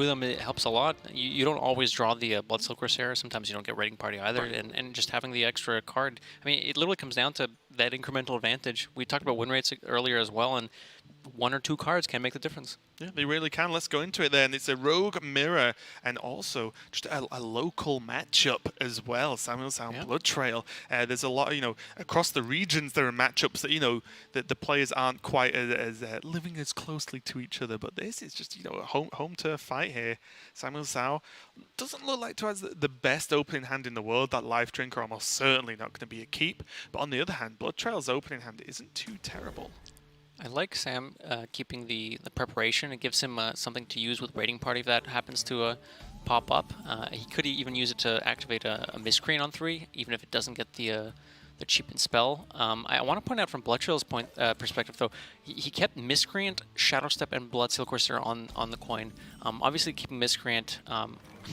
With them, it helps a lot. You don't always draw the BloodTrail Corsair. Sometimes you don't get Raiding Party either, Right. and just having the extra card. I mean, it literally comes down to that incremental advantage. We talked about win rates earlier as well, and 1 or 2 cards can make the difference. Yeah, they really can. Let's go into it then. It's a Rogue Mirror and also just a local matchup as well. SamuelTsao Yeah. BloodTrail. There's a lot, across the regions there are matchups that, that the players aren't quite as living as closely to each other. But this is just, a home turf fight here. SamuelTsao doesn't look like to have the best opening hand in the world. That Life Drinker almost certainly not going to be a keep. But on the other hand, BloodTrail's opening hand isn't too terrible. I like Sam keeping the preparation. It gives him something to use with Raiding Party if that happens to pop up. He could even use it to activate a Miscreant on 3, even if it doesn't get the cheapened spell. I want to point out from BloodTrail's perspective, though, he kept Miscreant, Shadow Step, and BloodSeal Corsair on the coin. Obviously, keeping Miscreant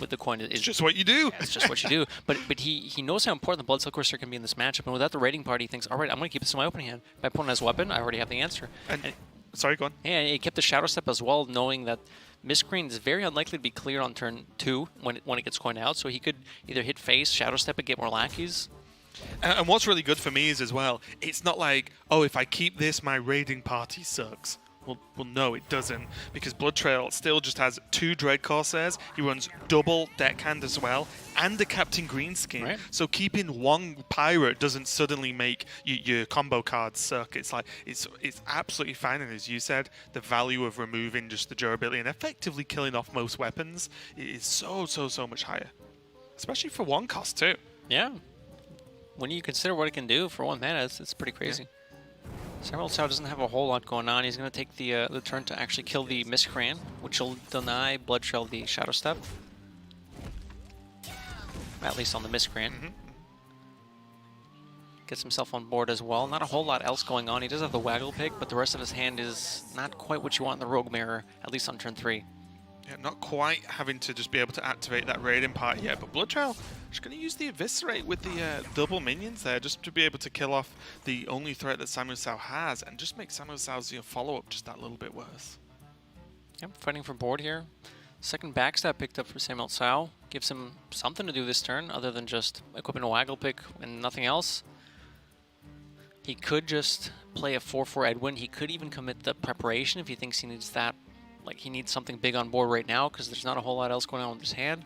with the coin is just what you do. It's just what you do. But he knows how important the BloodSeal Corsair can be in this matchup, and without the Raiding Party, he thinks, all right, I'm going to keep this in my opening hand. If my opponent has a weapon, I already have the answer. And sorry, go on. Yeah, he kept the Shadow Step as well, knowing that Miscreant is very unlikely to be cleared on turn 2 when it gets coined out, so he could either hit face, Shadow Step, and get more lackeys. And what's really good for me is as well, it's not like, oh, if I keep this, my Raiding Party sucks. Well, no, it doesn't, because BloodTrail still just has 2 Dread Corsairs. He runs double deckhand as well, and a Captain Greenskin. Right. So keeping 1 pirate doesn't suddenly make your combo cards suck. It's like it's absolutely fine. And as you said, the value of removing just the durability and effectively killing off most weapons is so much higher, especially for 1 cost too. Yeah. When you consider what it can do for 1 mana, it's pretty crazy. Yeah. SamuelTsao doesn't have a whole lot going on. He's going to take the turn to actually kill the Miscreant, which will deny BloodTrail the Shadow Step. At least on the Miscreant. Gets himself on board as well. Not a whole lot else going on. He does have the Waggle Pick, but the rest of his hand is not quite what you want in the Rogue Mirror, at least on turn 3. Yeah, not quite having to just be able to activate that Raiding Party yet, but BloodTrail just going to use the Eviscerate with the double minions there, just to be able to kill off the only threat that SamuelTsao has, and just make SamuelTsao's follow-up just that little bit worse. Yep, fighting for board here. Second backstab picked up for SamuelTsao. Gives him something to do this turn, other than just equipping a Waggle Pick and nothing else. He could just play a 4/4 Edwin. He could even commit the preparation if he thinks he needs that. Like, he needs something big on board right now because there's not a whole lot else going on with his hand.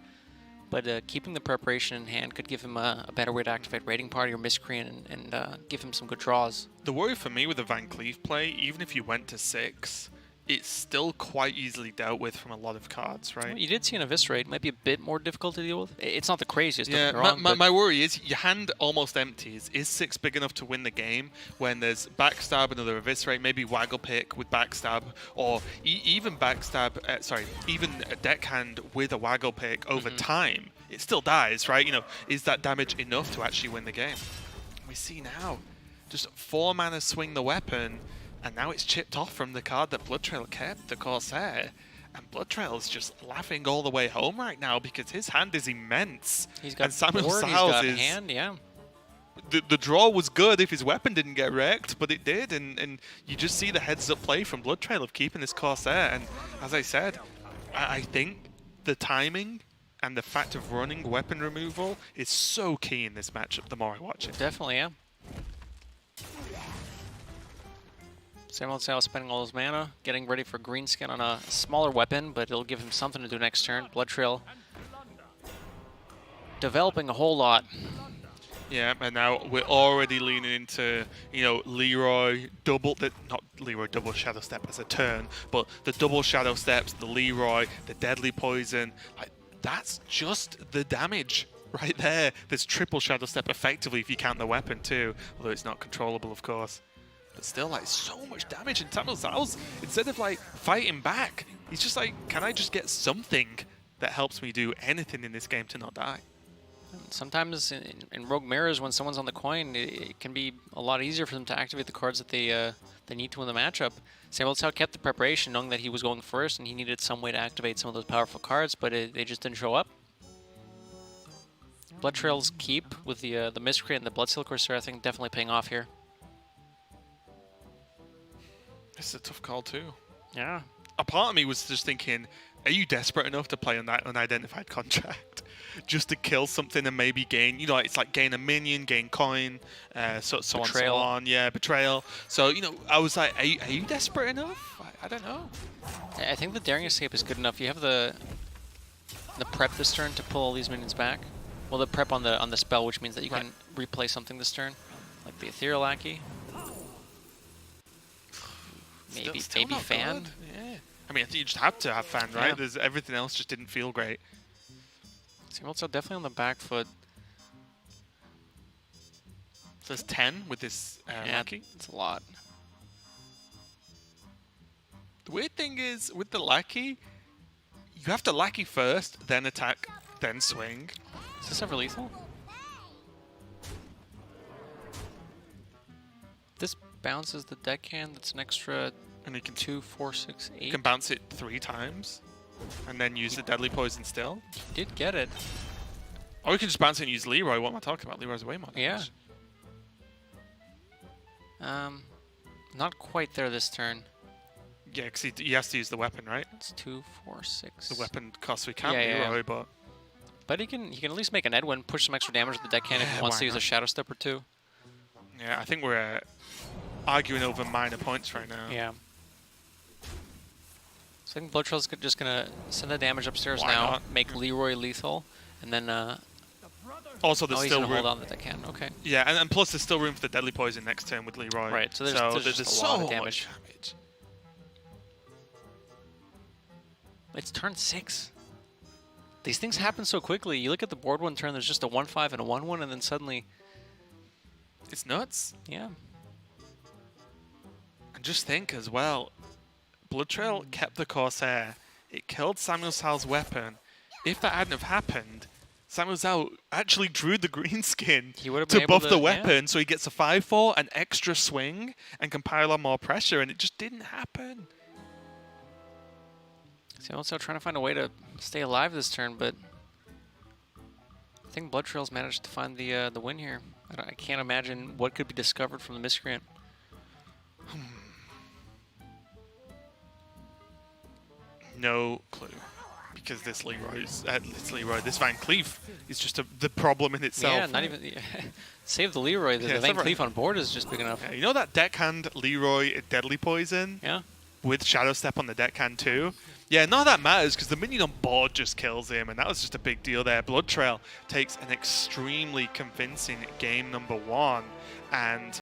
But keeping the preparation in hand could give him a better way to activate Raiding Party or Miscreant and give him some good draws. The worry for me with the Van Cleef play, even if you went to 6, it's still quite easily dealt with from a lot of cards, right? Well, you did see an Eviscerate. It might be a bit more difficult to deal with. It's not the craziest. Yeah, don't get me wrong, my worry is your hand almost empties. Is 6 big enough to win the game when there's Backstab, another Eviscerate, maybe Waggle Pick with Backstab, or even Backstab, even a Deckhand with a Waggle Pick over time? It still dies, right? Is that damage enough to actually win the game? We see now, just 4 mana swing the weapon, and now it's chipped off from the card that BloodTrail kept, the Corsair. And BloodTrail's just laughing all the way home right now because his hand is immense. He's got and board, he's got hand, yeah. The draw was good if his weapon didn't get wrecked, but it did. And you just see the heads-up play from BloodTrail of keeping this Corsair. And as I said, I think the timing and the fact of running weapon removal is so key in this matchup the more I watch it. Definitely, yeah. SamuelTsao spending all his mana, getting ready for Greenskin on a smaller weapon, but it'll give him something to do next turn. BloodTrail developing a whole lot. Yeah, and now we're already leaning into, Leroy not Leroy double Shadow Step as a turn, but the double Shadow Steps, the Leroy, the Deadly Poison, that's just the damage right there. There's triple Shadow Step effectively if you count the weapon too, although it's not controllable, of course. But still, so much damage. And SamuelTsao's, instead of, fighting back, he's just can I just get something that helps me do anything in this game to not die? Sometimes in Rogue Mirrors, when someone's on the coin, it can be a lot easier for them to activate the cards that they need to win the matchup. SamuelTsao kept the preparation, knowing that he was going first, and he needed some way to activate some of those powerful cards, but they just didn't show up. BloodTrail's keep with the Miscreant and the BloodSeal Corsair, I think, definitely paying off here. This is a tough call too. Yeah. A part of me was just thinking, are you desperate enough to play on that unidentified contract just to kill something and maybe gain, you know, it's like gain a minion, gain coin, so on, so on. Yeah, betrayal. So, you know, I was like, are you desperate enough? I don't know. I think the Daring Escape is good enough. You have the prep this turn to pull all these minions back. Well, the prep on the spell, which means that you can replay something this turn, like the Ethereal Lackey. Maybe Fan. Good. Yeah. I mean, I think you just have to have Fan, right? There's everything else just didn't feel great. SamuelTsao definitely on the back foot. So there's 10 with this Lackey. It's a lot. The weird thing is, with the Lackey, you have to Lackey first, then attack, then swing. Is this ever lethal? This bounces the deckhand. That's an extra, and you can 2, 4, 6, 8. You can bounce it 3 times, and then use the Deadly Poison still. You did get it. Or you can just bounce it and use Leroy. What am I talking about? Leroy's way more damage. Yeah. Not quite there this turn. Yeah, because he has to use the weapon, right? It's 2, 4, 6. The weapon costs we can't Leroy, but... But he can at least make an Edwin, push some extra damage with the deckhand if he wants to use a Shadow Step or 2. Yeah, I think we're arguing over minor points right now. Yeah. So I think BloodTrail's just going to send the damage upstairs Why now, not? make Leroy lethal, and then... also, there's still he's room. Hold on to the deckhand. Okay. Yeah, and plus there's still room for the Deadly Poison next turn with Leroy. Right, so there's just a so lot of much damage. damage. It's turn 6. These things happen so quickly. You look at the board one turn, there's just a 1-5 and a 1-1, and then suddenly... It's nuts. Yeah. And just think as well, BloodTrail kept the Corsair. It killed SamuelTsao's weapon. If that hadn't have happened, SamuelTsao actually drew the green skin to buff the weapon, so he gets a 5-4, an extra swing, and can pile on more pressure, and it just didn't happen. SamuelTsao trying to find a way to stay alive this turn, but I think BloodTrail's managed to find the win here. I can't imagine what could be discovered from the miscreant. No clue, because this this Van Cleef is just the problem in itself. Yeah, not even save the Leroy. The Van Cleef on board is just big enough. Yeah, you know that deckhand Leroy Deadly Poison? Yeah. With Shadow Step on the deckhand too. Yeah, none of that matters because the minion on board just kills him, and that was just a big deal there. BloodTrail takes an extremely convincing game number 1, and